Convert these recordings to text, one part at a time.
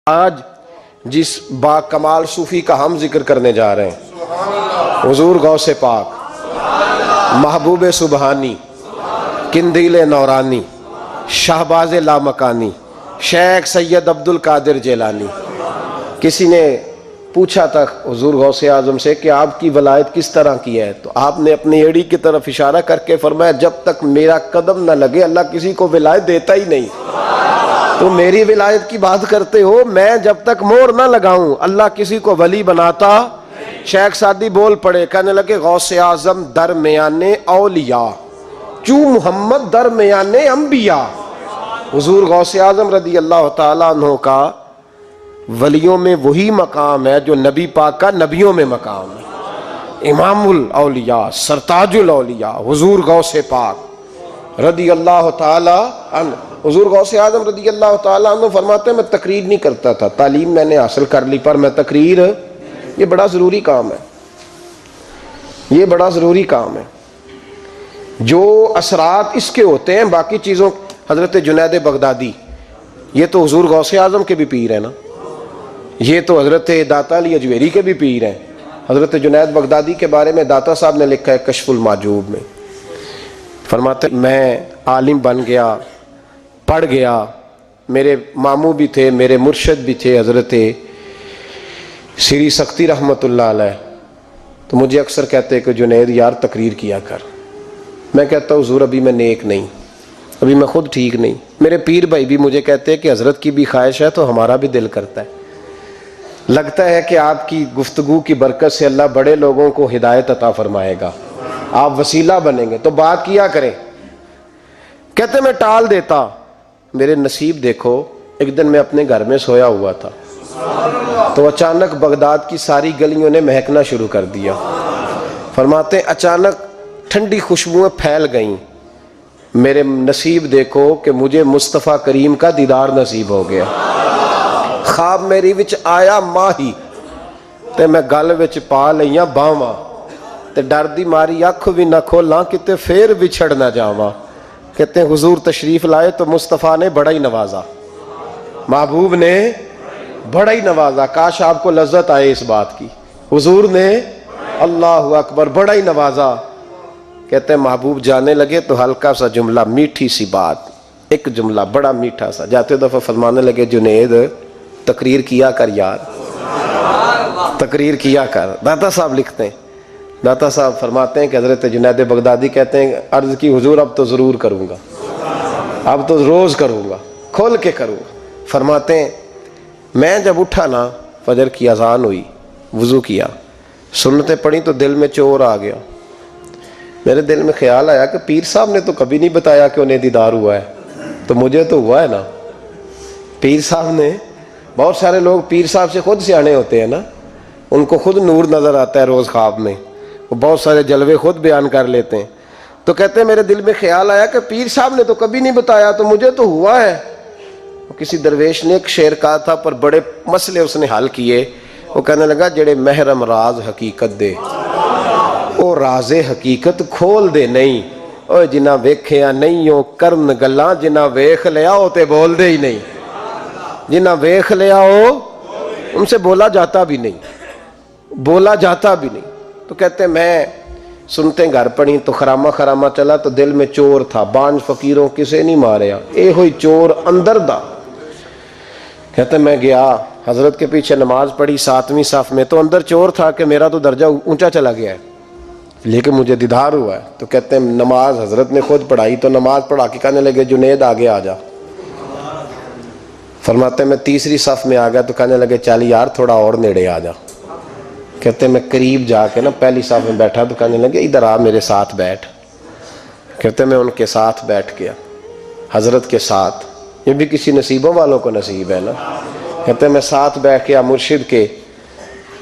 آج جس با کمال صوفی کا ہم ذکر کرنے جا رہے ہیں، حضور غوث پاک، محبوب سبحانی، قندیل نورانی، شہباز لامکانی، شیخ سید عبد القادر جیلانی۔ کسی نے پوچھا تھا حضور غوث اعظم سے کہ آپ کی ولایت کس طرح کی ہے، تو آپ نے اپنی ایڑی کی طرف اشارہ کر کے فرمایا جب تک میرا قدم نہ لگے اللہ کسی کو ولایت دیتا ہی نہیں۔ تو میری ولایت کی بات کرتے ہو، میں جب تک مور نہ لگاؤں اللہ کسی کو ولی بناتا۔ شیخ سعدی بول پڑے، کہنے لگے غوث اعظم درمیان اولیاء چوں محمد درمیان انبیاء۔ حضور غوث اعظم رضی اللہ تعالیٰ عنہ کا ولیوں میں وہی مقام ہے جو نبی پاک کا نبیوں میں مقام ہے۔ امام الاولیاء، سرتاج الاولیاء حضور غوث پاک رضی اللہ تعالیٰ عنہ۔ حضور غوث اعظم رضی اللہ تعالیٰ عنہ فرماتے ہیں میں تقریر نہیں کرتا تھا، تعلیم میں نے حاصل کر لی، پر میں تقریر، یہ بڑا ضروری کام ہے، یہ بڑا ضروری کام ہے۔ جو اثرات اس کے ہوتے ہیں باقی چیزوں، حضرت جنید بغدادی یہ تو حضور غوث اعظم کے بھی پیر ہیں نا، یہ تو حضرت داتا علی اجویری کے بھی پیر ہیں۔ حضرت جنید بغدادی کے بارے میں داتا صاحب نے لکھا ہے کشف المعجوب میں، فرماتے میں عالم بن گیا، پڑھ گیا، میرے ماموں بھی تھے، میرے مرشد بھی تھے حضرت سری سختی رحمت اللہ علیہ، تو مجھے اکثر کہتے کہ جنید یار تقریر کیا کر۔ میں کہتا ہوں حضور ابھی میں نیک نہیں، ابھی میں خود ٹھیک نہیں۔ میرے پیر بھائی بھی مجھے کہتے ہیں کہ حضرت کی بھی خواہش ہے تو ہمارا بھی دل کرتا ہے، لگتا ہے کہ آپ کی گفتگو کی برکت سے اللہ بڑے لوگوں کو ہدایت عطا فرمائے گا، آپ وسیلہ بنیں گے، تو بات کیا کریں۔ کہتے میں ٹال دیتا، میرے نصیب دیکھو، ایک دن میں اپنے گھر میں سویا ہوا تھا تو اچانک بغداد کی ساری گلیوں نے مہکنا شروع کر دیا۔ فرماتے ہیں اچانک ٹھنڈی خوشبوئیں پھیل گئیں، میرے نصیب دیکھو کہ مجھے مصطفیٰ کریم کا دیدار نصیب ہو گیا۔ خواب میری وچ آیا ماہی تے میں گل وچ پا لئیاں باواں تے ڈر دی ماری اکھ بھی نہ کھولاں کتے پھر بچھڑ نہ جاواں۔ کہتے ہیں حضور تشریف لائے تو مصطفیٰ نے بڑا ہی نوازا، محبوب نے بڑا ہی نوازا۔ کاش آپ کو لذت آئے اس بات کی، حضور نے اللہ اکبر بڑا ہی نوازا۔ کہتے ہیں محبوب جانے لگے تو ہلکا سا جملہ، میٹھی سی بات، ایک جملہ بڑا میٹھا سا، جاتے دفعہ فرمانے لگے جنید تقریر کیا کر یار، تقریر کیا کر۔ داتا صاحب لکھتے ہیں، داتا صاحب فرماتے ہیں کہ حضرت جنید بغدادی کہتے ہیں عرض کی حضور اب تو ضرور کروں گا، اب تو روز کروں گا، کھول کے کروں گا۔ فرماتے ہیں میں جب اٹھا نا، فجر کی اذان ہوئی، وضو کیا، سنتیں پڑھی تو دل میں چور آ گیا۔ میرے دل میں خیال آیا کہ پیر صاحب نے تو کبھی نہیں بتایا کہ انہیں دیدار ہوا ہے، تو مجھے تو ہوا ہے نا۔ پیر صاحب نے، بہت سارے لوگ پیر صاحب سے خود سیانے ہوتے ہیں نا، ان کو خود نور نظر آتا ہے روز خواب میں، وہ بہت سارے جلوے خود بیان کر لیتے ہیں۔ تو کہتے ہیں میرے دل میں خیال آیا کہ پیر صاحب نے تو کبھی نہیں بتایا تو مجھے تو ہوا ہے۔ کسی درویش نے ایک شعر کہا تھا پر بڑے مسئلے اس نے حل کیے، وہ کہنے لگا جڑے محرم راز حقیقت دے او راز حقیقت کھول دے نہیں، او جنہ ویکھیا نہیں او کرن گلاں، جنہ ویکھ لیا او تے بول دے ہی نہیں، جنہ ویکھ لیا ہو ان سے بولا جاتا بھی نہیں، بولا جاتا بھی نہیں۔ تو کہتے ہیں میں سنتے گھر پڑی تو خرامہ خرامہ چلا تو دل میں چور تھا، بانج فقیروں کسے نہیں ماریا، اے ہوئی چور اندر دا۔ کہتے ہیں میں گیا حضرت کے پیچھے نماز پڑھی 7ویں صف میں، تو اندر چور تھا کہ میرا تو درجہ اونچا چلا گیا ہے لیکن مجھے دیدار ہوا ہے۔ تو کہتے ہیں نماز حضرت نے خود پڑھائی تو نماز پڑھا کے کہنے لگے جنید آگے آ جا۔ فرماتے ہیں میں 3ری صف میں آ گیا تو کہنے لگے چل یار تھوڑا اور نیڑے آ جا۔ کہتے ہیں میں قریب جا کے نا پہلی صف میں بیٹھا تو کہنے لگے ادھر آ میرے ساتھ بیٹھ۔ کہتے ہیں میں ان کے ساتھ بیٹھ گیا، حضرت کے ساتھ، یہ بھی کسی نصیبوں والوں کو نصیب ہے نا۔ کہتے ہیں میں ساتھ بیٹھ گیا مرشد کے،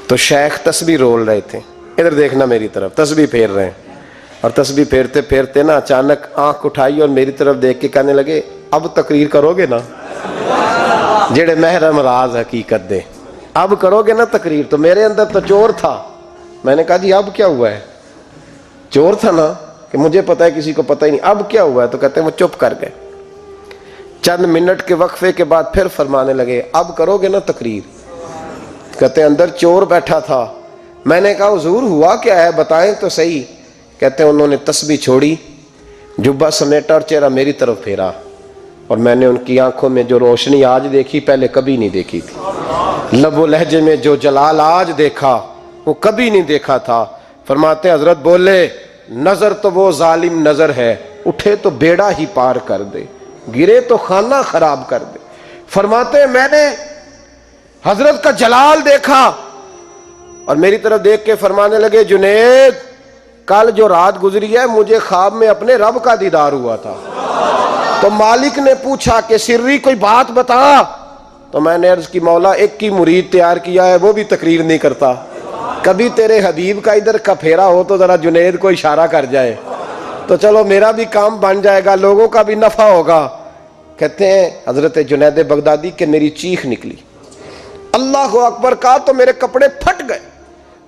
تو شیخ تسبیح رول رہے تھے، ادھر دیکھنا میری طرف، تسبیح پھیر رہے ہیں، اور تسبیح پھیرتے پھیرتے نا اچانک آنکھ اٹھائی اور میری طرف دیکھ کے کہنے لگے اب تقریر کرو گے نا، جڑے محرم راز حقیقت دے، اب کرو گے نا تقریر۔ تو میرے اندر تو چور تھا، میں نے کہا جی اب کیا ہوا ہے؟ چور تھا نا کہ مجھے پتا ہے کسی کو پتہ ہی نہیں، اب کیا ہوا ہے؟ تو کہتے ہیں وہ چپ کر گئے۔ چند منٹ کے وقفے کے بعد پھر فرمانے لگے اب کرو گے نا تقریر؟ کہتے ہیں اندر چور بیٹھا تھا، میں نے کہا حضور ہوا کیا ہے بتائیں تو صحیح۔ کہتے ہیں انہوں نے تسبیح چھوڑی، جبہ سمیٹا اور چہرہ میری طرف پھیرا، اور میں نے ان کی آنکھوں میں جو روشنی آج دیکھی پہلے کبھی نہیں دیکھی تھی، لب و لہجے میں جو جلال آج دیکھا وہ کبھی نہیں دیکھا تھا۔ فرماتے ہیں حضرت بولے نظر تو وہ ظالم نظر ہے، اٹھے تو بیڑا ہی پار کر دے، گرے تو خانہ خراب کر دے۔ فرماتے ہیں میں نے حضرت کا جلال دیکھا اور میری طرف دیکھ کے فرمانے لگے جنید کل جو رات گزری ہے مجھے خواب میں اپنے رب کا دیدار ہوا تھا۔ تو مالک نے پوچھا کہ سری کوئی بات بتا، تو میں نے عرض کی مولا ایک کی مرید تیار کیا ہے وہ بھی تقریر نہیں کرتا، کبھی تیرے حبیب کا ادھر کا پھیرا ہو تو ذرا جنید کو اشارہ کر جائے تو چلو میرا بھی کام بن جائے گا، لوگوں کا بھی نفع ہوگا۔ کہتے ہیں حضرت جنید بغدادی کہ میری چیخ نکلی، اللہ اکبر کہا تو میرے کپڑے پھٹ گئے،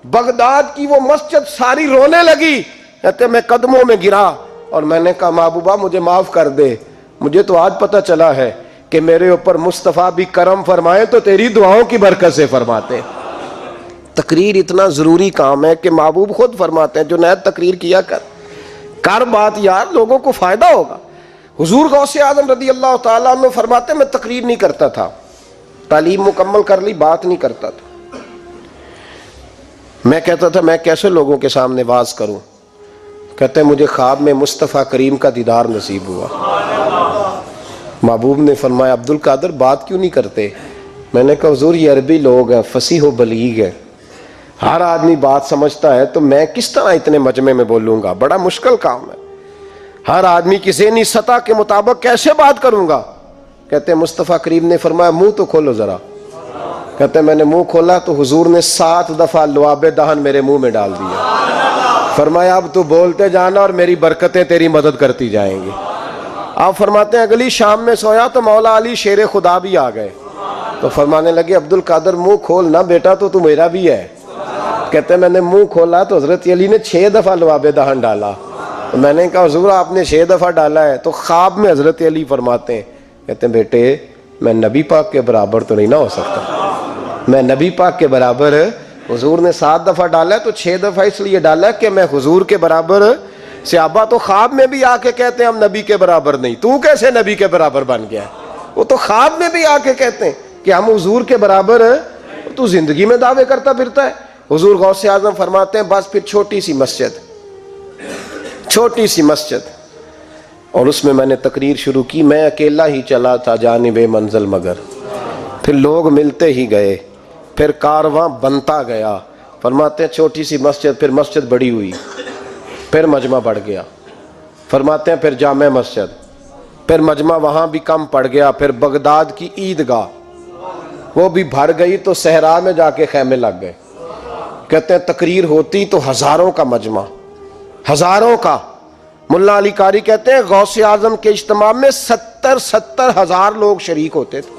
بغداد کی وہ مسجد ساری رونے لگی۔ کہتے ہیں میں قدموں میں گرا اور میں نے کہا محبوبہ مجھے معاف کر دے، مجھے تو آج پتہ چلا ہے کہ میرے اوپر مصطفیٰ بھی کرم فرمائے تو تیری دعاؤں کی برکت سے فرماتے۔ تقریر اتنا ضروری کام ہے کہ محبوب خود فرماتے ہیں جنید تقریر کیا کر بات یار، لوگوں کو فائدہ ہوگا۔ حضور غوث اعظم رضی اللہ تعالیٰ عنہ فرماتے میں تقریر نہیں کرتا تھا، تعلیم مکمل کر لی بات نہیں کرتا تھا، میں کہتا تھا میں کیسے لوگوں کے سامنے واز کروں۔ کہتے ہیں مجھے خواب میں مصطفیٰ کریم کا دیدار نصیب ہوا، محبوب نے فرمایا عبد القادر بات کیوں نہیں کرتے؟ میں نے کہا حضور یہ عربی لوگ ہیں، فصیح و بلیغ ہے، ہر آدمی بات سمجھتا ہے، تو میں کس طرح اتنے مجمع میں بولوں گا، بڑا مشکل کام ہے، ہر آدمی کی ذہنی سطح کے مطابق کیسے بات کروں گا؟ کہتے ہیں مصطفیٰ کریم نے فرمایا منہ تو کھولو ذرا۔ کہتے ہیں میں نے منہ کھولا تو حضور نے 7 دفعہ لعاب دہن میرے منہ میں ڈال دیا، فرمایا اب تو بولتے جانا اور میری برکتیں تیری مدد کرتی جائیں گی۔ آپ فرماتے ہیں اگلی شام میں سویا تو مولا علی شیر خدا بھی آ گئے، تو فرمانے لگے عبد القادر منہ کھول نا بیٹا تو میرا بھی ہے۔ کہتے ہیں میں نے منہ کھولا تو حضرت علی نے 6 دفعہ لعاب دہن ڈالا، تو میں نے کہا حضور آپ نے 6 دفعہ ڈالا ہے، تو خواب میں حضرت علی فرماتے ہیں کہتے ہیں بیٹے میں نبی پاک کے برابر تو نہیں نہ ہو سکتا، میں نبی پاک کے برابر، حضور نے 7 دفعہ ڈالا ہے تو 6 دفعہ اس لیے ڈالا کہ میں حضور کے برابر۔ صحابہ تو خواب میں بھی آ کے کہتے ہیں ہم نبی کے برابر نہیں، تو کیسے نبی کے برابر بن گیا؟ وہ تو خواب میں بھی آ کے کہتے ہیں کہ ہم حضور کے برابر ہیں، تو زندگی میں دعوے کرتا پھرتا ہے۔ حضور غوث اعظم فرماتے ہیں بس پھر چھوٹی سی مسجد اور اس میں نے تقریر شروع کی، میں اکیلا ہی چلا تھا جانب منزل مگر، پھر لوگ ملتے ہی گئے، پھر کارواں بنتا گیا۔ فرماتے ہیں چھوٹی سی مسجد، پھر مسجد بڑی ہوئی، پھر مجمع بڑھ گیا۔ فرماتے ہیں پھر جامع مسجد، پھر مجمع وہاں بھی کم پڑ گیا، پھر بغداد کی عیدگاہ وہ بھی بھر گئی تو صحرا میں جا کے خیمے لگ گئے۔ کہتے ہیں تقریر ہوتی تو ہزاروں کا مجمع، ہزاروں کا۔ ملا علی قاری کہتے ہیں غوث اعظم کے اجتماع میں 70 ہزار لوگ شریک ہوتے تھے،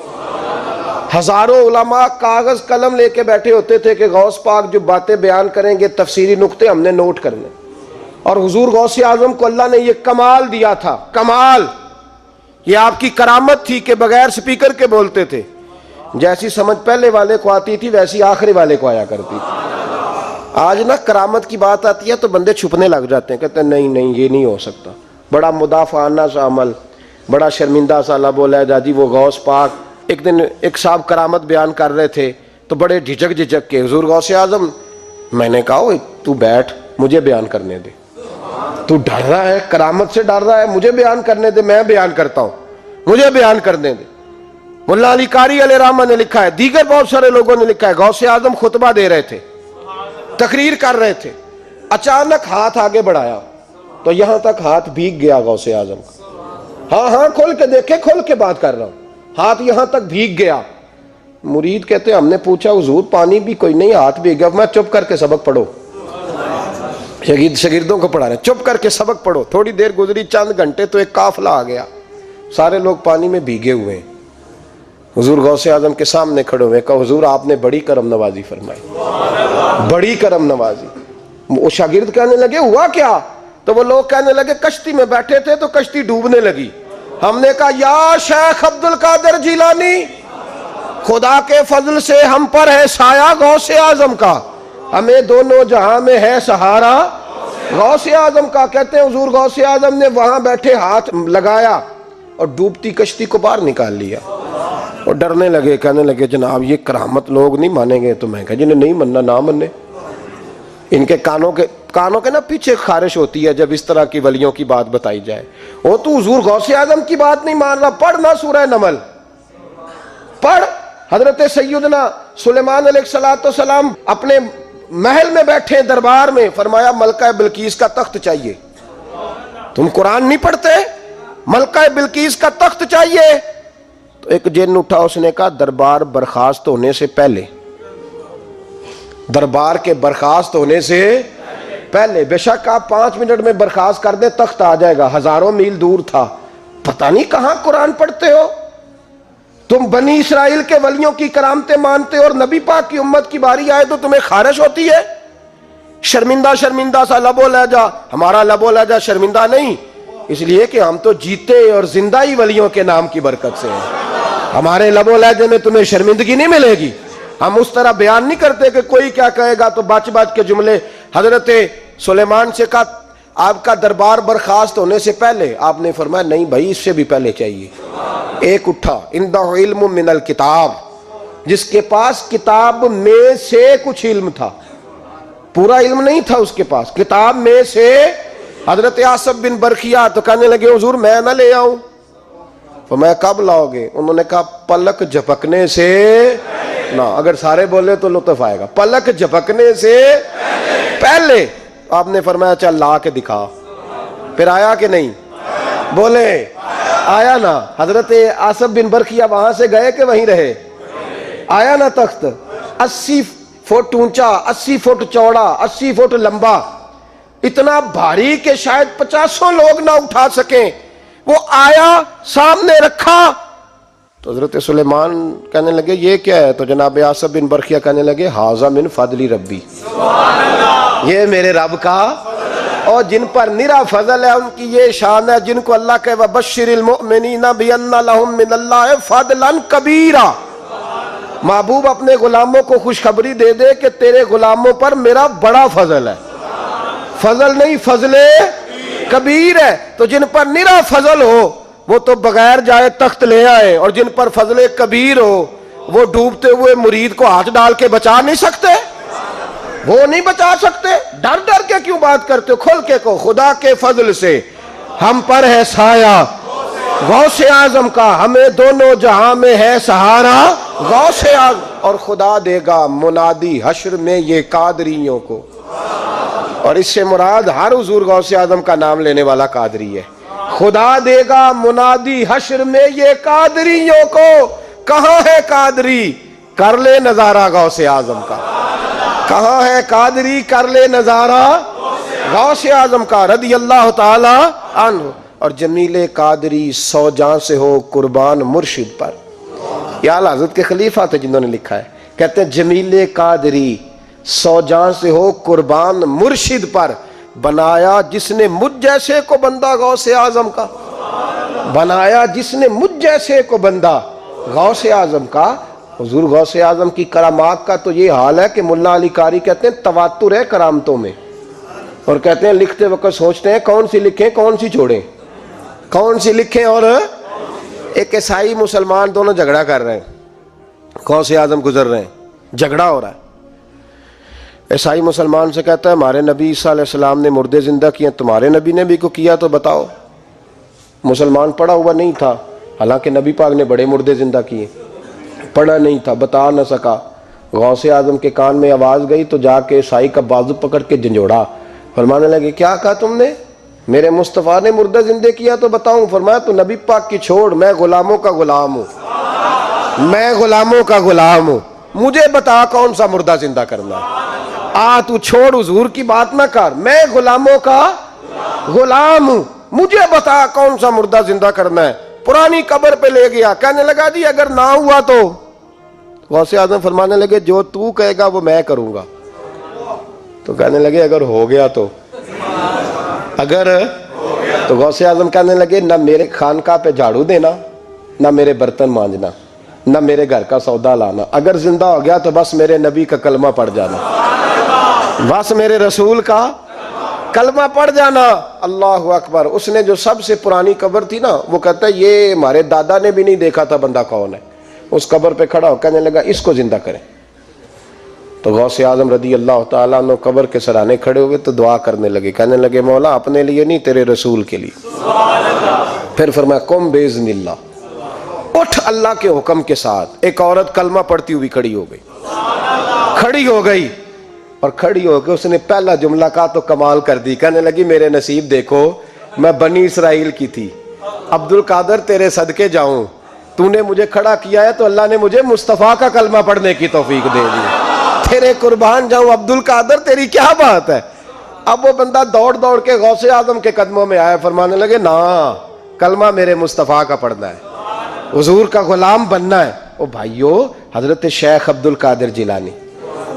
ہزاروں علماء کاغذ قلم لے کے بیٹھے ہوتے تھے کہ غوث پاک جو باتیں بیان کریں گے تفسیری نقطے ہم نے نوٹ کرنے، اور حضور غوث اعظم کو اللہ نے یہ کمال دیا تھا، کمال، یہ آپ کی کرامت تھی کہ بغیر سپیکر کے بولتے تھے، جیسی سمجھ پہلے والے کو آتی تھی ویسی آخری والے کو آیا کرتی تھی۔ آج نا کرامت کی بات آتی ہے تو بندے چھپنے لگ جاتے ہیں، کہتے ہیں نہیں یہ نہیں ہو سکتا، بڑا مدافعانہ سا عمل، بڑا شرمندہ سا لب و لہجہ جی وہ غوث پاک۔ ایک دن ایک صاحب کرامت بیان کر رہے تھے تو بڑے جھجک کے حضور غوث اعظم، میں نے کہا تو بیٹھ مجھے بیان کرنے دے، تو ڈر رہا ہے کرامت سے ڈر رہا ہے، مجھے بیان کرنے دے، میں بیان کرتا ہوں، مجھے بیان کرنے دے۔ ملا علی قاری علیہ رحمہ نے لکھا ہے، دیگر بہت سارے لوگوں نے لکھا ہے، غوث اعظم خطبہ دے رہے تھے، تقریر کر رہے تھے، اچانک ہاتھ آگے بڑھایا تو یہاں تک ہاتھ بھیگ گیا غوث اعظم کا۔ ہاں کھول کے دیکھے، کھول کے بات کر رہا ہوں، ہاتھ یہاں تک بھیگ گیا۔ مرید کہتے ہیں ہم نے پوچھا حضور پانی بھی کوئی نہیں، ہاتھ بھیگ گیا۔ میں چپ کر کے سبق پڑھو، شاگردوں کو پڑھا رہے، چپ کر کے سبق پڑھو۔ تھوڑی دیر گزری، چند گھنٹے تو ایک قافلہ آ گیا، سارے لوگ پانی میں بھیگے ہوئے ہیں، حضور غوث اعظم کے سامنے کھڑے ہوئے، کہا حضور آپ نے بڑی کرم نوازی فرمائی، بڑی کرم نوازی۔ وہ شاگرد کہنے لگے ہوا کیا؟ تو وہ لوگ کہنے لگے کشتی میں بیٹھے تھے تو کشتی ڈوبنے لگی، ہم نے کہا یا شیخ عبد القادر جیلانی، خدا کے فضل سے ہم پر ہے سایہ غوث اعظم کا، ہمیں دونوں جہاں میں ہے سہارا غوث اعظم کا۔ کہتے ہیں حضور غوث اعظم نے وہاں بیٹھے ہاتھ لگایا اور ڈوبتی کشتی کو باہر نکال لیا، اور ڈرنے لگے، کہنے لگے جناب یہ کرامت لوگ نہیں مانیں گے۔ تو میں کہا جنہیں نہیں مننا نہ مننے، ان کے کانوں کے نا پیچھے خارش ہوتی ہے جب اس طرح کی ولیوں کی بات بتائی جائے۔ وہ تو حضور غوث اعظم کی بات نہیں مان رہا، پڑھ نا سورہ نمل، پڑھ۔ حضرت سیدنا سلیمان علیہ السلام اپنے محل میں بیٹھے دربار میں، فرمایا ملکہ بلقیس کا تخت چاہیے۔ تم قرآن نہیں پڑھتے؟ ملکہ بلقیس کا تخت چاہیے۔ تو ایک جن اٹھا، اس نے کہا دربار برخاست ہونے سے پہلے، دربار کے برخاست ہونے سے پہلے، بے شک آپ 5 منٹ میں برخاست کر دیں تخت آ جائے گا، ہزاروں میل دور تھا۔ پتہ نہیں کہاں قرآن پڑھتے ہو تم، بنی اسرائیل کے ولیوں کی کرامتیں مانتے ہو، اور نبی پاک کی امت کی باری آئے تو تمہیں خارش ہوتی ہے۔ شرمندہ شرمندہ سا لب و لہجہ، ہمارا لب و لہجہ شرمندہ نہیں، اس لیے کہ ہم تو جیتے اور زندہ ہی ولیوں کے نام کی برکت سے ہیں۔ ہمارے لب و لہجے میں تمہیں شرمندگی نہیں ملے گی۔ ہم اس طرح بیان نہیں کرتے کہ کوئی کیا کہے گا تو بچ بچ کے جملے۔ حضرت سلیمان سے کہا آپ کا دربار برخاست ہونے سے پہلے، آپ نے فرمایا نہیں بھائی اس سے بھی پہلے چاہیے۔ ایک اٹھا، عندہ علم من الکتاب، جس کے پاس کتاب میں سے کچھ علم تھا، پورا علم نہیں تھا اس کے پاس، کتاب میں سے۔ حضرت آصف بن برخیا تو کہنے لگے حضور میں نہ لے آؤں۔ فرمایا کب لاؤ گے؟ انہوں نے کہا پلک جھپکنے سے نہ، اگر سارے بولے تو لطف آئے گا، پلک جھپکنے سے پہلے۔ آپ نے فرمایا چل لا کے دکھا۔ پھر آیا کہ نہیں؟ بولے آیا نا۔ حضرت آصف بن برخیا وہاں سے گئے کہ وہیں رہے؟ آیا نا تخت، 80 فٹ اونچا، 80 فٹ چوڑا، 80 فٹ لمبا، اتنا بھاری کہ شاید 50 لوگ نہ اٹھا سکیں۔ وہ آیا، سامنے رکھا، تو حضرت سلیمان کہنے لگے یہ کیا ہے؟ تو جناب آصف بن برخیا کہنے لگے ھذا من فضل ربی، یہ میرے رب کا، اور جن پر نرا فضل ہے ان کی یہ شان ہے جن کو اللہ کہ وبشر المؤمنین بان لهم من اللہ فضلا کبیرا۔ محبوب اپنے غلاموں کو خوشخبری دے دے کہ تیرے غلاموں پر میرا بڑا فضل ہے، فضل نہیں فضل کبیر ہے۔ تو جن پر نرا فضل ہو وہ تو بغیر جائے تخت لے آئے، اور جن پر فضل کبیر ہو وہ ڈوبتے ہوئے مرید کو ہاتھ ڈال کے بچا نہیں سکتے، وہ نہیں بچا سکتے۔ ڈر ڈر کے کیوں بات کرتے ہو؟ کھول کے کو خدا کے فضل سے ہم پر ہے سایہ غوث اعظم کا، ہمیں دونوں جہاں میں ہے سہارا غوث اعظم، اور خدا دے گا منادی حشر میں یہ قادریوں کو۔ اور اس سے مراد ہر حضور غوث اعظم کا نام لینے والا قادری ہے۔ خدا دے گا منادی حشر میں یہ قادریوں کو، کہاں ہے قادری؟ کر لے نظارہ غوث اعظم کا۔ کہاں ہے قادری؟ کر لے نظارہ غوث اعظم کا رضی اللہ تعالی عنہ۔ اور جمیل قادری 100 جان سے ہو قربان مرشد پر، یہ اعلیٰ حضرت کے خلیفہ تھے جنہوں نے لکھا ہے، کہتے ہیں جمیل قادری 100 جان سے ہو قربان مرشد پر، بنایا جس نے مجھ جیسے کو بندہ غوث اعظم کا، بنایا جس نے مجھ جیسے کو بندہ غوث اعظم کا۔ حضور غوث اعظم کی کرامات کا تو یہ حال ہے کہ ملا علی قاری کہتے ہیں تواتر ہے کرامتوں میں، اور کہتے ہیں لکھتے وقت سوچتے ہیں کون سی لکھیں کون سی چھوڑیں، کون سی لکھیں۔ اور ایک عیسائی مسلمان دونوں جھگڑا کر رہے ہیں، غوث اعظم گزر رہے ہیں، جھگڑا ہو رہا ہے۔ عیسائی مسلمان سے کہتا ہے ہمارے نبی عیسیٰ علیہ السلام نے مردے زندہ کیے، تمہارے نبی نے بھی کو کیا تو بتاؤ۔ مسلمان پڑھا ہوا نہیں تھا، حالانکہ نبی پاک نے بڑے مردے زندہ کیے، پڑھا نہیں تھا، بتا نہ سکا۔ غوث اعظم کے کان میں آواز گئی تو جا کے عیسائی کا بازو پکڑ کے جھنجھوڑا، فرمانے لگے کیا کہا تم نے؟ میرے مصطفیٰ نے مردہ زندہ کیا تو بتاؤں؟ فرمایا تو نبی پاک کی چھوڑ، میں غلاموں کا غلام ہوں، میں غلاموں کا غلام ہوں، مجھے بتا کون سا مردہ زندہ کرنا ہے۔ تو چھوڑ حضور کی بات نہ کر، میں غلاموں کا غلام ہوں، مجھے بتا کون سا مردہ زندہ کرنا ہے۔ پرانی قبر پہ لے گیا، کہنے لگا جی اگر نہ ہوا تو؟ غوث اعظم فرمانے لگے جو تو کہے گا وہ میں کروں گا۔ تو کہنے لگے اگر ہو گیا تو؟ اگر تو غوث اعظم کہنے لگے نہ میرے خانقاہ پہ جھاڑو دینا، نہ میرے برتن مانجنا، نہ میرے گھر کا سودا لانا، اگر زندہ ہو گیا تو بس میرے نبی کا کلمہ پڑھ جانا، بس میرے رسول کا کلمہ پڑھ جانا۔ اللہ اکبر۔ اس نے جو سب سے پرانی قبر تھی نا، وہ کہتا ہے یہ ہمارے دادا نے بھی نہیں دیکھا تھا بندہ کون ہے، اس قبر پہ کھڑا ہو کہنے لگا اس کو زندہ کریں۔ تو غوث اعظم رضی اللہ تعالیٰ عنہ قبر کے سرانے کھڑے ہوئے تو دعا کرنے لگے، کہنے لگے مولا اپنے لیے نہیں، تیرے رسول کے لیے۔ پھر فرمایا قم باذن اللہ، اٹھ اللہ کے حکم کے ساتھ۔ ایک عورت کلمہ پڑھتی ہوئی کھڑی ہو گئی، کھڑی ہو گئی، اور کھڑی ہو کے اس نے پہلا جملہ کہا تو کمال کر دی، کہنے لگی میرے نصیب دیکھو، میں بنی اسرائیل کی تھی، عبد القادر تیرے صدقے جاؤں، تو نے مجھے کھڑا کیا ہے تو اللہ نے مجھے مصطفیٰ کا کلمہ پڑھنے کی توفیق دے دی، تیرے قربان جاؤں عبد القادر، تیری کیا بات ہے۔ اب وہ بندہ دوڑ دوڑ کے غوث اعظم کے قدموں میں آیا، فرمانے لگے نا کلمہ میرے مصطفیٰ کا پڑھنا ہے، حضور کا غلام بننا ہے۔ او بھائیو، حضرت شیخ عبد القادر جیلانی،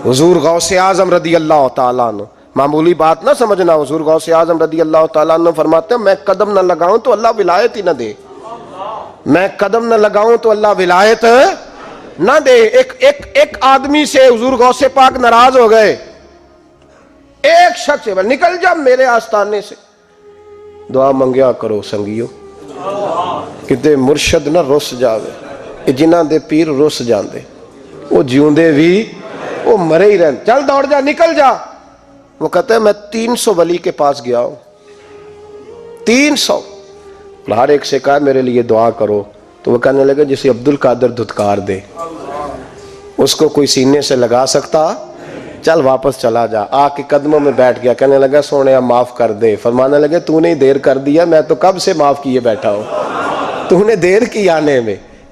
حضور غوث اعظم رضی اللہ تعالیٰ عنہ، معمولی بات نہ سمجھنا، حضور غوث اعظم رضی اللہ تعالیٰ عنہ فرماتے ہیں میں قدم نہ لگاؤں تو اللہ ولایت ہی نہ دے، میں قدم نہ لگاؤں تو اللہ ولایت نہ دے۔ ایک آدمی سے حضور غوث پاک ناراض ہو گئے، ایک شخص سے نکل جا میرے آستانے سے، دعا منگیا کرو سنگیو، کتے مرشد نہ رس جاوے، جنہ دے پیر رس جاندے، وہ جیوندے بھی وہ مرے ہی رہن، چل دوڑ جا نکل جا۔ وہ کہتا ہے میں 300 ولی کے پاس گیا ہوں، 300، ہر ایک سے کہا میرے لیے دعا کرو، تو وہ کہنے لگے جسے عبد القادر دھتکار دے اس کو کوئی سینے سے لگا سکتا، چل واپس چلا جا۔ آ کے قدموں میں بیٹھ گیا، کہنے لگا سونے معاف کر دے۔ فرمانے لگے تو نے دیر کر دیا، میں تو کب سے معاف کیے بیٹھا ہوں، تو نے دیر کی آنے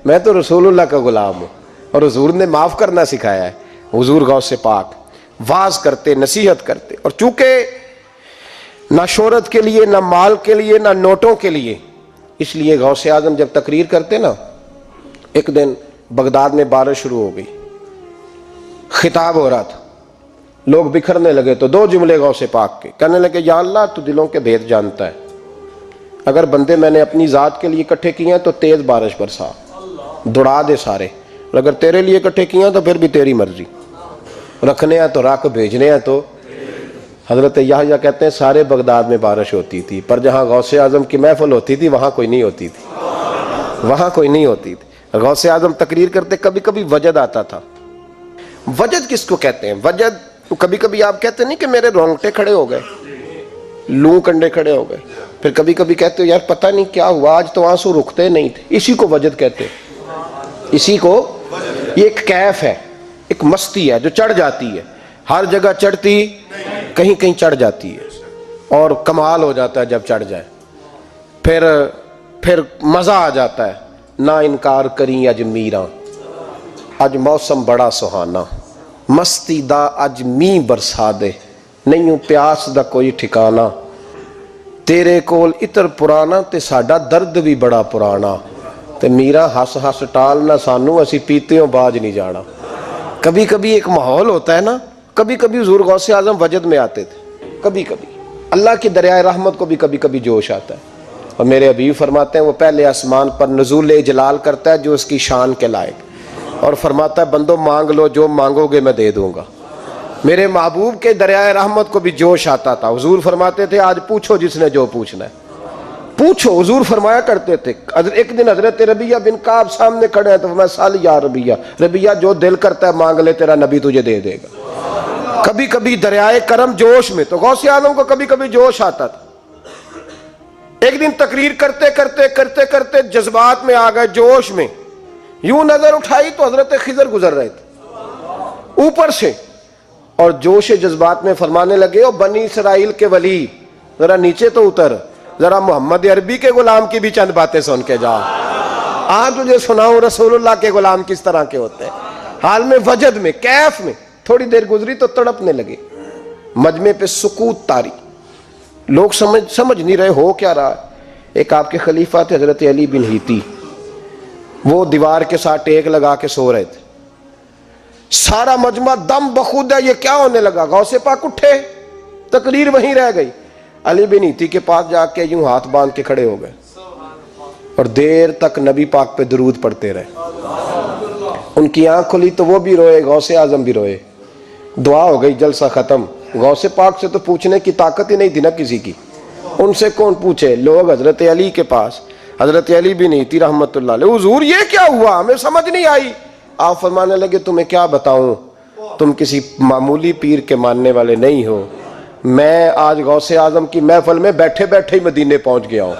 میں تو رسول اللہ کا غلام ہوں، اور حضور نے معاف کرنا سکھایا ہے۔ حضور غوث پاک واز کرتے، نصیحت کرتے، اور چونکہ نہ شہرت کے لیے، نہ مال کے لیے، نہ نوٹوں کے لیے، اس لیے غوث اعظم جب تقریر کرتے نا، ایک دن بغداد میں بارش شروع ہو گئی، خطاب ہو رہا تھا، لوگ بکھرنے لگے، تو 2 جملے غوث پاک کے، کہنے لگے یا اللہ تو دلوں کے بھید جانتا ہے، اگر بندے میں نے اپنی ذات کے لیے اکٹھے کیے ہیں تو تیز بارش برسا، دوڑا دے سارے، اور اگر تیرے لیے اکٹھے کیے ہیں تو پھر بھی تیری مرضی، رکھنے ہیں تو رکھ، بھیجنے ہیں تو۔ حضرت یحییٰ کہتے ہیں سارے بغداد میں بارش ہوتی تھی، پر جہاں غوث اعظم کی محفل ہوتی تھی وہاں کوئی نہیں ہوتی تھی، وہاں کوئی نہیں ہوتی تھی۔ غوث اعظم تقریر کرتے کبھی کبھی وجد آتا تھا۔ وجد کس کو کہتے ہیں؟ وجد کبھی کبھی آپ کہتے نہیں کہ میرے رونگٹے کھڑے ہو گئے، لوں کنڈے کھڑے ہو گئے، پھر کبھی کبھی کہتے ہو یار پتہ نہیں کیا ہوا آج تو آنسو رکتے نہیں تھے، اسی کو وجد کہتے ہیں، اسی کو، یہ ایک کیف ہے، ایک مستی ہے جو چڑھ جاتی ہے، ہر جگہ چڑھتی کہیں کہیں چڑھ جاتی ہے، اور کمال ہو جاتا ہے جب چڑھ جائے، پھر مزہ آ جاتا ہے۔ نہ انکار کریں اج میراں، اج موسم بڑا سہانا، مستی دا اج می برسا دے، نہیں پیاس دا کوئی ٹھکانا، تیرے کول اتر پرانا تے ساڈا درد بھی بڑا پرانا، تے میرا ہس ہس ٹال نہ سانو اسی پیتیوں باج نہیں جانا۔ کبھی کبھی ایک ماحول ہوتا ہے نا، کبھی کبھی حضور غوث اعظم وجد میں آتے تھے، کبھی کبھی اللہ کی دریائے رحمت کو بھی کبھی کبھی جوش آتا ہے، اور میرے حبیب فرماتے ہیں وہ پہلے آسمان پر نزول جلال کرتا ہے جو اس کی شان کے لائق، اور فرماتا ہے بندو مانگ لو جو مانگو گے میں دے دوں گا۔ میرے محبوب کے دریائے رحمت کو بھی جوش آتا تھا، حضور فرماتے تھے آج پوچھو جس نے جو پوچھنا ہے پوچھو، حضور فرمایا کرتے تھے۔ ایک دن حضرت ربیہ بن کعب سامنے کھڑے ہیں تو فرمایا سال یا ربیہ، ربیہ جو دل کرتا ہے مانگ لے تیرا نبی تجھے دے دے گا۔ کبھی کبھی دریائے کرم جوش میں، تو غوث اعظم کو کبھی کبھی جوش آتا تھا۔ ایک دن تقریر کرتے کرتے کرتے کرتے جذبات میں آ گئے، جوش میں، یوں نظر اٹھائی تو حضرت خضر گزر رہے تھے اوپر سے، اور جوش جذبات میں فرمانے لگے او بنی اسرائیل کے ولی ذرا نیچے تو اتر، ذرا محمد عربی کے غلام کی بھی چند باتیں سن کے جا، آج تجھے سناؤں رسول اللہ کے غلام کس طرح کے ہوتے ہیں۔ حال میں وجد میں، کیف میں، تھوڑی دیر گزری تو تڑپنے لگے، مجمع پہ سکوت تاری، لوگ سمجھ نہیں رہے ہو کیا رہا ہے۔ ایک آپ کے خلیفہ تھے حضرت علی بن ہیتی، وہ دیوار کے ساتھ ٹیک لگا کے سو رہے تھے، سارا مجمع دم بخود ہے یہ کیا ہونے لگا، غوث پاک اٹھے، تقریر وہیں رہ گئی، علی بن ایتی کے پاس جا کے یوں ہاتھ باندھ کے کھڑے ہو گئے اور دیر تک نبی پاک پہ درود پڑھتے رہے۔ ان کی آنکھ کھلی تو وہ بھی روئے، غوث اعظم بھی روئے، دعا ہو گئی، جلسہ ختم۔ غوث پاک سے تو پوچھنے کی طاقت ہی نہیں تھی نا کسی کی، ان سے کون پوچھے؟ لوگ حضرت علی کے پاس، حضرت علی بن ایتی رحمت اللہ علیہ، حضور یہ کیا ہوا، ہمیں سمجھ نہیں آئی۔ آپ فرمانے لگے تمہیں کیا بتاؤں، تم کسی معمولی پیر کے ماننے والے نہیں ہو، میں آج غوث اعظم کی محفل میں بیٹھے بیٹھے ہی مدینے پہنچ گیا ہوں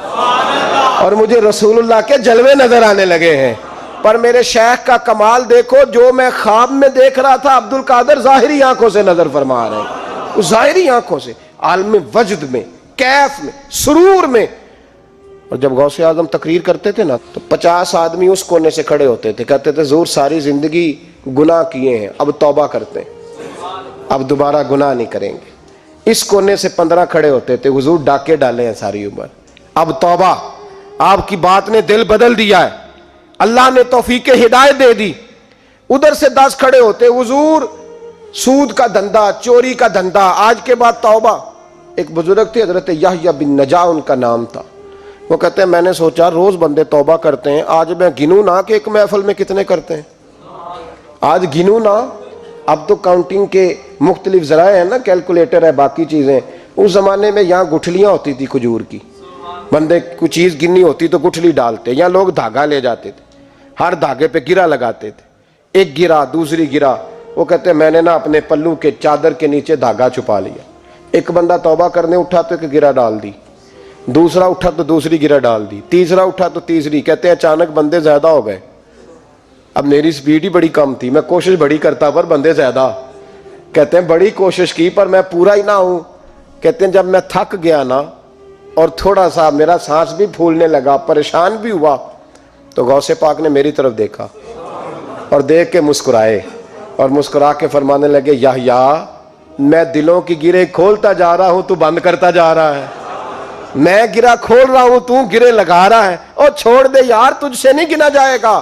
اور مجھے رسول اللہ کے جلوے نظر آنے لگے ہیں، پر میرے شیخ کا کمال دیکھو، جو میں خواب میں دیکھ رہا تھا عبد القادر ظاہری آنکھوں سے نظر فرما رہے ہیں، ظاہری آنکھوں سے، عالم وجد میں، کیف میں، سرور میں۔ اور جب غوث اعظم تقریر کرتے تھے نا تو 50 آدمی اس کونے سے کھڑے ہوتے تھے، کہتے تھے حضور ساری زندگی گناہ کیے ہیں، اب توبہ کرتے ہیں، اب دوبارہ گناہ نہیں کریں گے۔ اس کونے سے 15 کھڑے ہوتے تھے، حضور ڈاکے ڈالے ہیں ساری عمر، اب توبہ، آپ کی بات نے دل بدل دیا ہے، اللہ نے توفیق ہدایت دے دی۔ ادھر سے 10 کھڑے ہوتے، حضور سود کا دھندا، چوری کا دھندا، آج کے بعد توبہ۔ ایک بزرگ تھے حضرت یحییٰ بن نجاح ان کا نام تھا، وہ کہتے ہیں میں نے سوچا روز بندے توبہ کرتے ہیں، آج میں گنوں نہ کہ ایک محفل میں کتنے کرتے ہیں، آج گنوں نہ۔ اب تو کاؤنٹنگ کے مختلف ذرائع ہیں نا، کیلکولیٹر ہے، باقی چیزیں۔ اس زمانے میں یہاں گٹھلیاں ہوتی تھی کھجور کی، بندے کوئی چیز گننی ہوتی تو گٹھلی ڈالتے، یا لوگ دھاگا لے جاتے تھے، ہر دھاگے پہ گرہ لگاتے تھے، ایک گرہ دوسری گرہ۔ وہ کہتے ہیں میں نے نا اپنے پلو کے چادر کے نیچے دھاگا چھپا لیا، ایک بندہ توبہ کرنے اٹھا تو ایک گرہ ڈال دی، دوسرا اٹھا تو دوسری گرہ ڈال دی، تیسرا اٹھا تو تیسری۔ کہتے ہیں اچانک بندے زیادہ ہو گئے، اب میری سپیڈ ہی بڑی کم تھی، میں کوشش بڑی کرتا پر بندے زیادہ۔ کہتے ہیں بڑی کوشش کی پر میں پورا ہی نہ ہوں۔ کہتے ہیں جب میں تھک گیا نا اور تھوڑا سا میرا سانس بھی پھولنے لگا، پریشان بھی ہوا، تو غوث پاک نے میری طرف دیکھا اور دیکھ کے مسکرائے اور مسکرا کے فرمانے لگے یحییٰ میں دلوں کی گرے کھولتا جا رہا ہوں، تو بند کرتا جا رہا ہے، میں گرہ کھول رہا ہوں، تو گرے لگا رہا ہے، اور چھوڑ دے یار، تجھ سے نہیں گنا جائے گا۔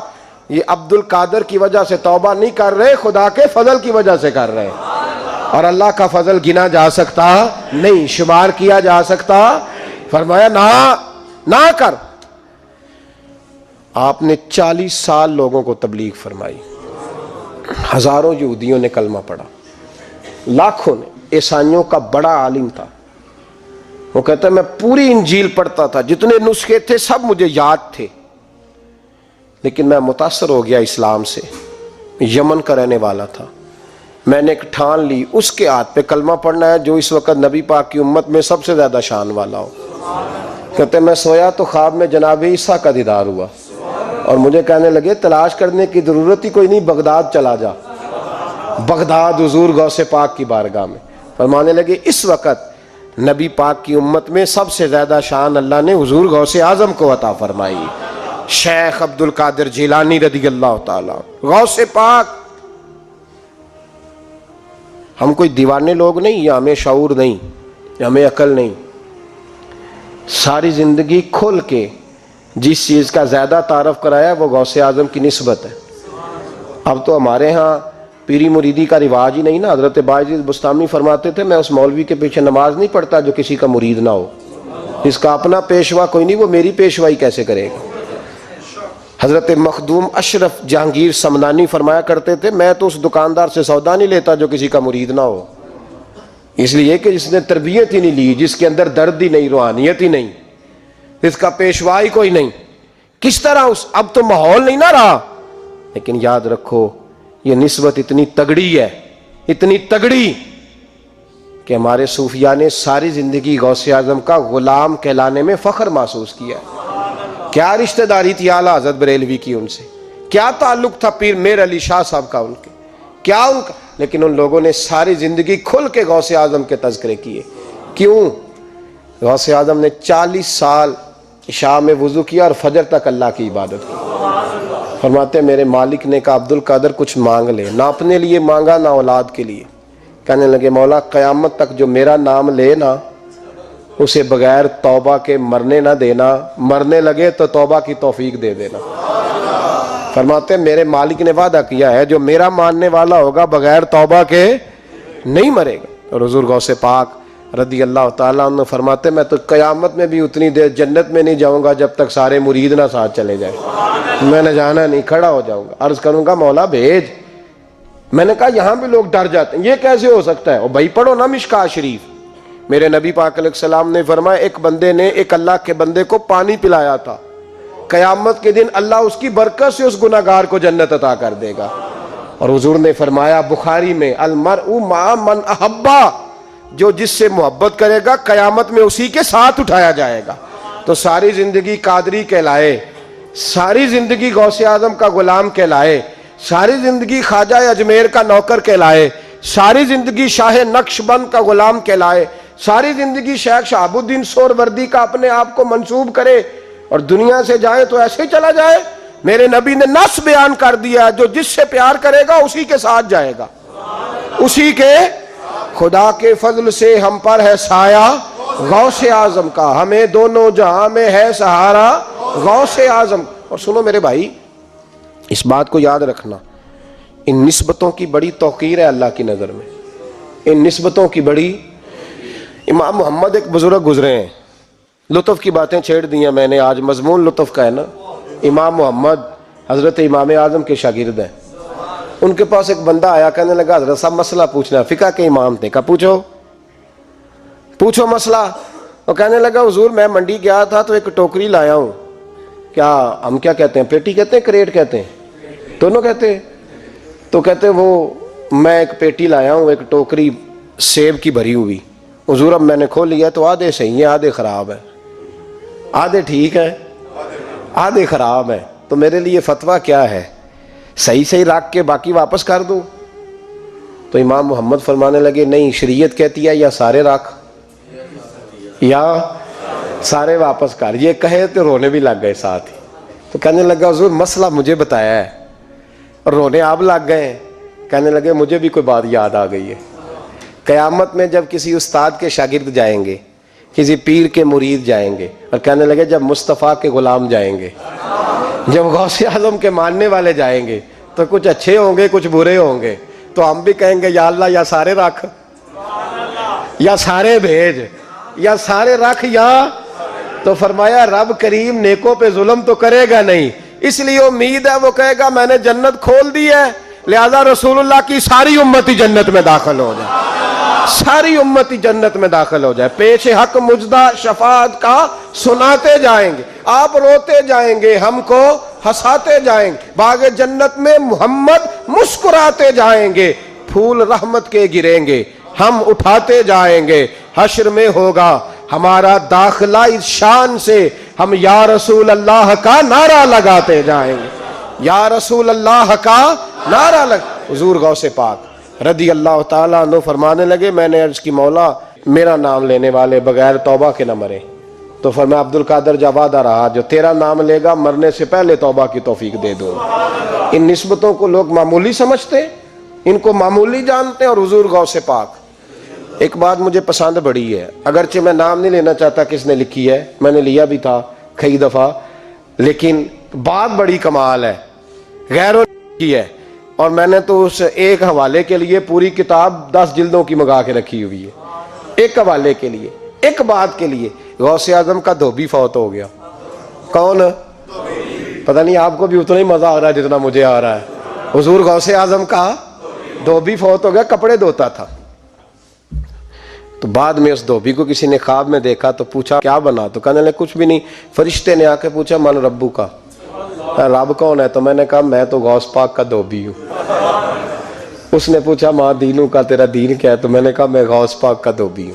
یہ عبد القادر کی وجہ سے توبہ نہیں کر رہے، خدا کے فضل کی وجہ سے کر رہے، اور اللہ کا فضل گنا جا سکتا نہیں، شمار کیا جا سکتا۔ فرمایا نہ کر۔ آپ نے 40 سال لوگوں کو تبلیغ فرمائی، ہزاروں یہودیوں نے کلمہ پڑھا، لاکھوں نے۔ عیسائیوں کا بڑا عالم تھا، وہ کہتا ہے میں پوری انجیل پڑھتا تھا، جتنے نسخے تھے سب مجھے یاد تھے، لیکن میں متاثر ہو گیا اسلام سے۔ یمن کا رہنے والا تھا، میں نے ایک ٹھان لی اس کے ہاتھ پہ کلمہ پڑھنا ہے جو اس وقت نبی پاک کی امت میں سب سے زیادہ شان والا ہو۔ کہتے ہیں میں سویا تو خواب میں جناب عیسیٰ کا دیدار ہوا اور مجھے کہنے لگے تلاش کرنے کی ضرورت ہی کوئی نہیں، بغداد چلا جا۔ بغداد حضور غوث پاک کی بارگاہ میں فرمانے لگے اس وقت نبی پاک کی امت میں سب سے زیادہ شان اللہ نے حضور غوث اعظم کو عطا فرمائی، شیخ عبد القادر جیلانی رضی اللہ تعالیٰ۔ غوث پاک، ہم کوئی دیوانے لوگ نہیں، یا ہمیں شعور نہیں، یا ہمیں عقل نہیں، ساری زندگی کھل کے جس چیز کا زیادہ تعارف کرایا وہ غوث اعظم کی نسبت ہے۔ اب تو ہمارے ہاں پیری مریدی کا رواج ہی نہیں نا۔ حضرت باعزید بستامی فرماتے تھے میں اس مولوی کے پیچھے نماز نہیں پڑھتا جو کسی کا مرید نہ ہو، جس کا اپنا پیشوا کوئی نہیں وہ میری پیشوائی کیسے کرے گا۔ حضرت مخدوم اشرف جہانگیر سمنانی فرمایا کرتے تھے میں تو اس دکاندار سے سودا نہیں لیتا جو کسی کا مرید نہ ہو، اس لیے کہ جس نے تربیت ہی نہیں لی، جس کے اندر درد ہی نہیں، روحانیت ہی نہیں، اس کا پیشوا ہی کوئی نہیں۔ کس طرح اب تو ماحول نہیں نہ رہا، لیکن یاد رکھو یہ نسبت اتنی تگڑی ہے، اتنی تگڑی کہ ہمارے صوفیاء نے ساری زندگی غوث اعظم کا غلام کہلانے میں فخر محسوس کیا ہے۔ کیا رشتہ داری تھی اعلیٰ حضرت بریلوی کی ان سے، کیا تعلق تھا پیر میر علی شاہ صاحب کا ان کے، کیا ان کا، لیکن ان لوگوں نے ساری زندگی کھل کے غوث اعظم کے تذکرے کیے۔ کیوں؟ غوث اعظم نے 40 سال عشاء میں وضو کیا اور فجر تک اللہ کی عبادت کی۔ فرماتے ہیں میرے مالک نے کہا عبد القادر کچھ مانگ لے، نہ اپنے لیے مانگا نہ اولاد کے لیے۔ کہنے لگے مولا قیامت تک جو میرا نام لے نا اسے بغیر توبہ کے مرنے نہ دینا، مرنے لگے تو توبہ کی توفیق دے دینا۔ فرماتے ہیں میرے مالک نے وعدہ کیا ہے جو میرا ماننے والا ہوگا بغیر توبہ کے نہیں مرے گا۔ اور حضور غوث پاک رضی اللہ تعالیٰ عنہ فرماتے میں تو قیامت میں بھی اتنی دیر جنت میں نہیں جاؤں گا جب تک سارے مرید نہ ساتھ چلے جائیں. میں نے جانا نہیں, کھڑا ہو جاؤں گا, عرض کروں گا مولا بھیج. میں نے کہا یہاں بھی لوگ ڈر جاتے ہیں, یہ کیسے ہو سکتا ہے؟ اور بھائی پڑھو نا مشکات شریف. میرے نبی پاک علیہ السلام نے فرمایا ایک بندے نے ایک اللہ کے بندے کو پانی پلایا تھا, قیامت کے دن اللہ اس کی برکت سے اس گناہگار کو جنت عطا کر دے گا. اور حضور نے فرمایا بخاری میں المرء مع من احبا, جو جس سے محبت کرے گا قیامت میں اسی کے ساتھ اٹھایا جائے گا. تو ساری زندگی قادری کہلائے, ساری زندگی غوث اعظم کا غلام کہلائے, ساری زندگی خواجہ اجمیر کا نوکر کہلائے, ساری زندگی شاہ نقش بند کا غلام کہلائے, ساری زندگی شیخ شہاب الدین سہروردی کا اپنے آپ کو منسوب کرے اور دنیا سے جائے تو ایسے ہی چلا جائے. میرے نبی نے نص بیان کر دیا, جو جس سے پیار کرے گا اسی کے ساتھ جائے گا, اسی کے. خدا کے فضل سے ہم پر ہے سایہ غوث اعظم کا, ہمیں دونوں جہاں میں ہے سہارا غوث اعظم. اور سنو میرے بھائی, اس بات کو یاد رکھنا, ان نسبتوں کی بڑی توقیر ہے اللہ کی نظر میں, ان نسبتوں کی بڑی. امام محمد ایک بزرگ گزرے ہیں, لطف کی باتیں چھیڑ دی ہیں میں نے, آج مضمون لطف کا ہے نا. امام محمد حضرت امام اعظم کے شاگرد ہیں. ان کے پاس ایک بندہ آیا, کہنے لگا حضرت صاحب مسئلہ پوچھنا. فقہ کے امام تھے, کہا پوچھو مسئلہ. وہ کہنے لگا حضور میں منڈی گیا تھا تو ایک ٹوکری لایا ہوں. کیا ہم کیا کہتے ہیں, پیٹی کہتے ہیں کریٹ کہتے ہیں؟ دونوں کہتے ہیں. تو کہتے ہیں وہ میں ایک پیٹی لایا ہوں, ایک ٹوکری سیب کی بھری ہوئی. حضور اب میں نے کھول لیا تو آدھے صحیح ہیں آدھے خراب ہیں, آدھے ٹھیک ہیں آدھے خراب ہیں, تو میرے لیے فتویٰ کیا ہے, صحیح رکھ کے باقی واپس کر دوں؟ تو امام محمد فرمانے لگے نہیں, شریعت کہتی ہے یا سارے رکھ یا سارے واپس کر. یہ کہے تو رونے بھی لگ گئے ساتھ ہی. تو کہنے لگا حضور مسئلہ مجھے بتایا ہے, اور رونے آپ لگ گئے. کہنے لگے مجھے بھی کوئی بات یاد آ گئی ہے. قیامت میں جب کسی استاد کے شاگرد جائیں گے, کسی پیر کے مرید جائیں گے, اور کہنے لگے جب مصطفیٰ کے غلام جائیں گے, جب غوث اعظم کے ماننے والے جائیں گے, تو کچھ اچھے ہوں گے کچھ برے ہوں گے. تو ہم بھی کہیں گے یا اللہ یا سارے رکھ یا سارے بھیج یا سارے رکھ یا. تو فرمایا رب کریم نیکوں پہ ظلم تو کرے گا نہیں, اس لیے امید ہے وہ کہے گا میں نے جنت کھول دی ہے, لہذا رسول اللہ کی ساری امتی جنت میں داخل ہو جائے, ساری امتی جنت میں داخل ہو جائے. پیش حق مجدہ شفاعت کا سناتے جائیں گے, آپ روتے جائیں گے, ہم کو ہنساتے جائیں گے, باغ جنت میں محمد مسکراتے جائیں گے, پھول رحمت کے گریں گے, ہم اٹھاتے جائیں گے. حشر میں ہوگا ہمارا داخلہ اس شان سے, ہم یا رسول اللہ کا نعرہ لگاتے جائیں گے, یا رسول اللہ کا نعرہ حضور غوث پاک رضی اللہ تعالیٰ عنہ فرمانے لگے میں نے عرض کی مولا میرا نام لینے والے بغیر توبہ کے نہ مرے. تو فرمایا عبد القادر جوادہ رہا, جو تیرا نام لے گا مرنے سے پہلے توبہ کی توفیق دے دوں. ان نسبتوں کو لوگ معمولی سمجھتے, ان کو معمولی جانتے ہیں. اور حضور غوث پاک, ایک بات مجھے پسند بڑی ہے, اگرچہ میں نام نہیں لینا چاہتا کس نے لکھی ہے, میں نے لیا بھی تھا کئی دفعہ, لیکن بات بڑی کمال ہے, غیروں نے کی ہے. اور میں نے تو اس ایک حوالے کے لیے پوری کتاب 10 جلدوں کی منگا کے رکھی ہوئی ہے, ایک حوالے کے لیے, ایک بات کے لیے. غوث اعظم کا دھوبی فوت ہو گیا. کون؟ پتہ نہیں آپ کو بھی اتنا ہی مزہ آ رہا ہے جتنا مجھے آ رہا ہے. حضور غوث اعظم کا دھوبی فوت ہو گیا, کپڑے دھوتا تھا. تو بعد میں اس دھوبی کو کسی نے خواب میں دیکھا تو پوچھا کیا بنا, تو کہنے لگے کچھ بھی نہیں. فرشتے نے آ کے پوچھا من ربو کا, رب کون ہے؟ تو میں نے کہا میں تو غوث پاک کا دھوبی ہوں. اس نے پوچھا ماں دینوں کا, تیرا دین کیا ہے؟ تو میں نے کہا میں غوث پاک کا دھوبی ہوں.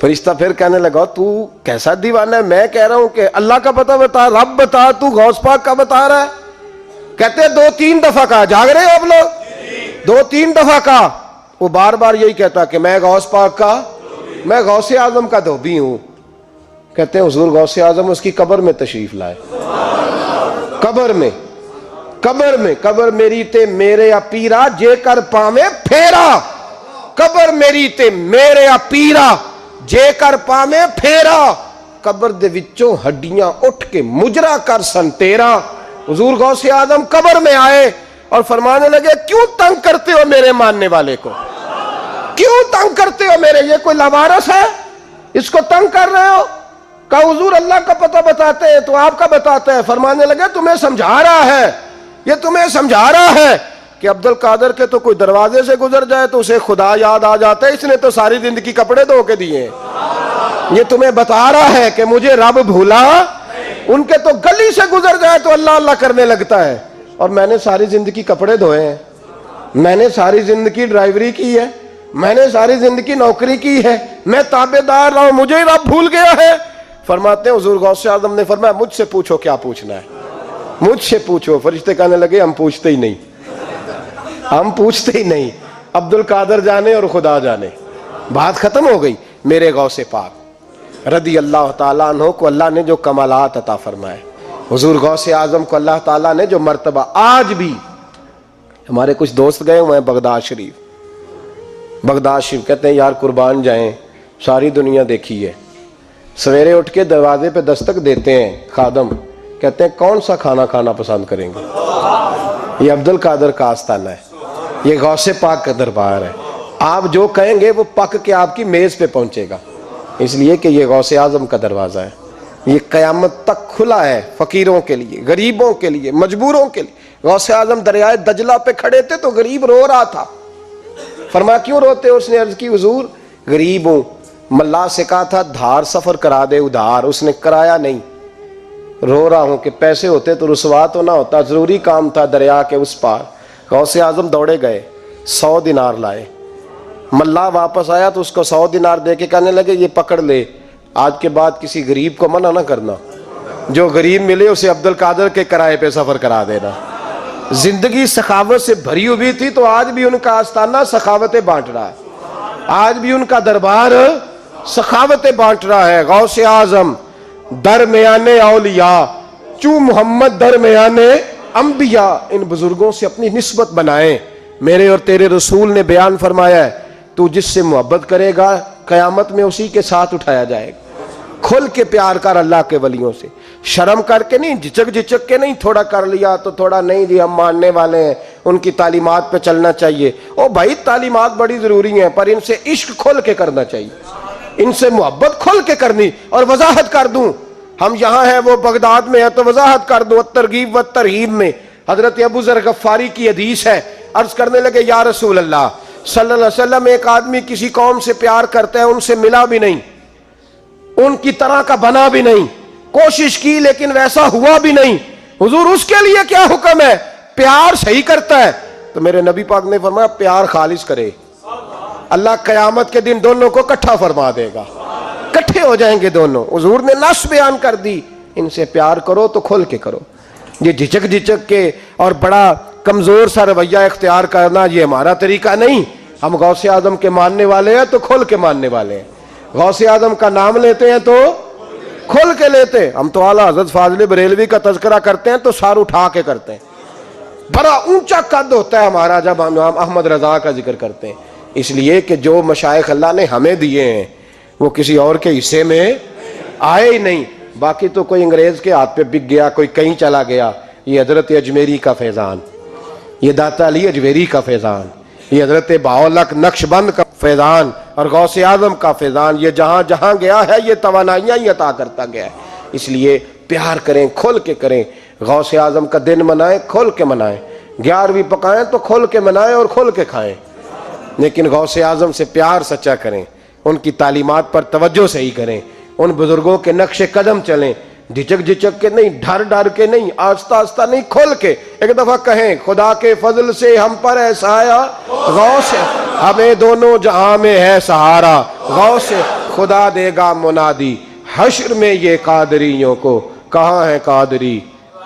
فرشتہ پھر کہنے لگا تو کیسا دیوانہ ہے, میں کہہ رہا ہوں کہ اللہ کا پتہ بتا, رب بتا, تو غوث پاک کا بتا رہا ہے. کہتے 2-3 دفعہ کہا, جاگ رہے ہو آپ لوگ؟ 2-3 دفعہ کہا. وہ بار بار یہی کہتا کہ میں غوث پاک کا, میں غوث اعظم کا دھوبی ہوں. کہتے ہیں حضور غوث اعظم اس کی قبر میں تشریف لائے. قبر میری تے میرے اپیرا جے کر پاویں پھیرا, قبر میری تے میرے اپیرا جے کر پاویں پھیرا, قبر دے وچوں ہڈیاں اٹھ کے مجرا کر سن تیرا. حضور غوث اعظم قبر میں آئے اور فرمانے لگے کیوں تنگ کرتے ہو میرے ماننے والے کو, کیوں تنگ کرتے ہو میرے؟ یہ کوئی لوارث ہے اس کو تنگ کر رہے ہو؟ کہا حضور اللہ کا پتہ بتاتے ہیں تو آپ کا بتاتے ہیں۔ فرمانے لگے تمہیں سمجھا رہا ہے، یہ تمہیں سمجھا رہا ہے کہ عبد القادر کے تو کوئی دروازے سے گزر جائے تو اسے خدا یاد آ جاتا ہے، اس نے تو ساری زندگی کپڑے دھو کے دیے ہیں۔ یہ تمہیں بتا رہا ہے کہ مجھے رب بھولا، ان کے تو گلی سے گزر جائے تو اللہ اللہ کرنے لگتا ہے، اور میں نے ساری زندگی کپڑے دھوئے ہیں، میں نے ساری زندگی ڈرائیوری کی ہے، میں نے ساری زندگی نوکری کی ہے، میں تابعدار رہا ہوں، مجھے رب بھول گیا ہے۔ فرماتے ہیں حضور غوث اعظم نے فرمایا مجھ سے پوچھو کیا پوچھنا ہے، مجھ سے پوچھو۔ فرشتے کہنے لگے ہم پوچھتے ہی نہیں، ہم پوچھتے ہی نہیں، عبد القادر جانے اور خدا جانے، بات ختم ہو گئی۔ میرے غوث پاک رضی اللہ تعالیٰ عنہ کو اللہ نے جو کمالات عطا فرمائے، حضور غوث اعظم کو اللہ تعالیٰ نے جو مرتبہ، آج بھی ہمارے کچھ دوست گئے ہوئے ہیں بغداد شریف، کہتے ہیں یار قربان جائیں، ساری دنیا دیکھی ہے، سویرے اٹھ کے دروازے پہ دستک دیتے ہیں خادم، کہتے ہیں کون سا کھانا کھانا پسند کریں گے؟ یہ عبد القادر کا آستانہ ہے، یہ غوث پاک کا دربار ہے، آپ جو کہیں گے وہ پک کے آپ کی میز پہ پہنچے گا، اس لیے کہ یہ غوث اعظم کا دروازہ ہے، یہ قیامت تک کھلا ہے، فقیروں کے لیے، غریبوں کے لیے، مجبوروں کے لیے۔ غوث اعظم دریائے دجلہ پہ کھڑے تھے تو غریب رو رہا تھا، فرمایا کیوں روتے؟ اس نے عرض کی حضور غریب ہوں، ملا سے کہا تھا دھار سفر کرا دے ادھار، اس نے کرایا نہیں، رو رہا ہوں کہ پیسے ہوتے تو رسوا تو نہ ہوتا، ضروری کام تھا دریا کے اس پار۔ غوث اعظم دوڑے گئے، 100 دینار لائے، ملا واپس آیا تو اس کو 100 دینار دے کے کہنے لگے یہ پکڑ لے، آج کے بعد کسی غریب کو منع نہ کرنا، جو غریب ملے اسے عبد القادر کے کرائے پہ سفر کرا دینا۔ زندگی سخاوت سے بھری ہوئی تھی تو آج بھی ان کا آستانہ سخاوتیں بانٹ رہا ہے، آج بھی ان کا دربار سخاوتیں بانٹ رہا ہے۔ غوث اعظم درمیان اولیاء چوں محمد درمیان انبیاء، ان بزرگوں سے اپنی نسبت بنائیں۔ میرے اور تیرے رسول نے بیان فرمایا ہے تو جس سے محبت کرے گا قیامت میں اسی کے ساتھ اٹھایا جائے گا۔ کھل کے پیار کر اللہ کے ولیوں سے، شرم کر کے نہیں، جھچک کے نہیں، تھوڑا کر لیا تو تھوڑا نہیں، جی ہم ماننے والے ہیں، ان کی تعلیمات پہ چلنا چاہیے۔ او بھائی تعلیمات بڑی ضروری ہیں پر ان سے عشق کھل کے کرنا چاہیے، ان سے محبت کھل کے کرنی۔ اور وضاحت کر دوں، ہم یہاں ہیں وہ بغداد میں ہیں تو وضاحت کر دوں، الترغیب والترہیب میں حضرت ابو ذر غفاری کی حدیث ہے، عرض کرنے لگے یا رسول اللہ صلی اللہ علیہ وسلم، ایک آدمی کسی قوم سے پیار کرتا ہے، ان سے ملا بھی نہیں، ان کی طرح کا بنا بھی نہیں، کوشش کی لیکن ویسا ہوا بھی نہیں، حضور اس کے لیے کیا حکم ہے؟ پیار صحیح کرتا ہے تو میرے نبی پاک نے فرمایا پیار خالص کرے، اللہ قیامت کے دن دونوں کو اکٹھا فرما دے گا، اکٹھے ہو جائیں گے دونوں۔ حضور نے نص بیان کر دی، ان سے پیار کرو تو کھل کے کرو، یہ جھچک کے اور بڑا کمزور سا رویہ اختیار کرنا یہ ہمارا طریقہ نہیں۔ ہم غوث اعظم کے ماننے والے ہیں تو کھل کے ماننے والے ہیں، غوث اعظم کا نام لیتے ہیں تو کھل کے لیتے ہیں۔ ہم تو اعلیٰ حضرت فاضل بریلوی کا تذکرہ کرتے ہیں تو سار اٹھا کے کرتے ہیں، بڑا اونچا قد ہوتا ہے ہمارا جب ہم احمد رضا کا ذکر کرتے ہیں، اس لیے کہ جو مشائخ اللہ نے ہمیں دیے ہیں وہ کسی اور کے حصے میں آئے ہی نہیں۔ باقی تو کوئی انگریز کے ہاتھ پہ بک گیا، کوئی کہیں چلا گیا، یہ حضرت اجمیری کا فیضان، یہ داتا علی اجمیری کا فیضان، یہ حضرت بہاءالحق نقشبند کا فیضان اور غوث اعظم کا فیضان، یہ جہاں جہاں گیا ہے یہ توانائیاں ہی عطا کرتا گیا ہے۔ اس لیے پیار کریں، کھل کے کریں، غوث اعظم کا دن منائیں، کھل کے منائیں، 11ویں پکائیں تو کھل کے منائیں اور کھل کے کھائیں، لیکن غوث اعظم سے پیار سچا کریں، ان کی تعلیمات پر توجہ صحیح کریں، ان بزرگوں کے نقش قدم چلیں، جھچک کے نہیں، ڈر کے نہیں، آہستہ آہستہ نہیں، کھل کے۔ ایک دفعہ کہیں خدا کے فضل سے ہم پر ہے سایہ غوث، ہمیں دونوں جہاں میں ہے سہارا، غوث خدا دے گا منادی حشر میں یہ قادریوں کو، کہاں ہے قادری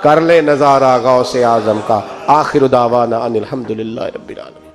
کر لے نظارہ غوث اعظم کا۔ آخر دعوانا ان الحمدللہ رب العالمین۔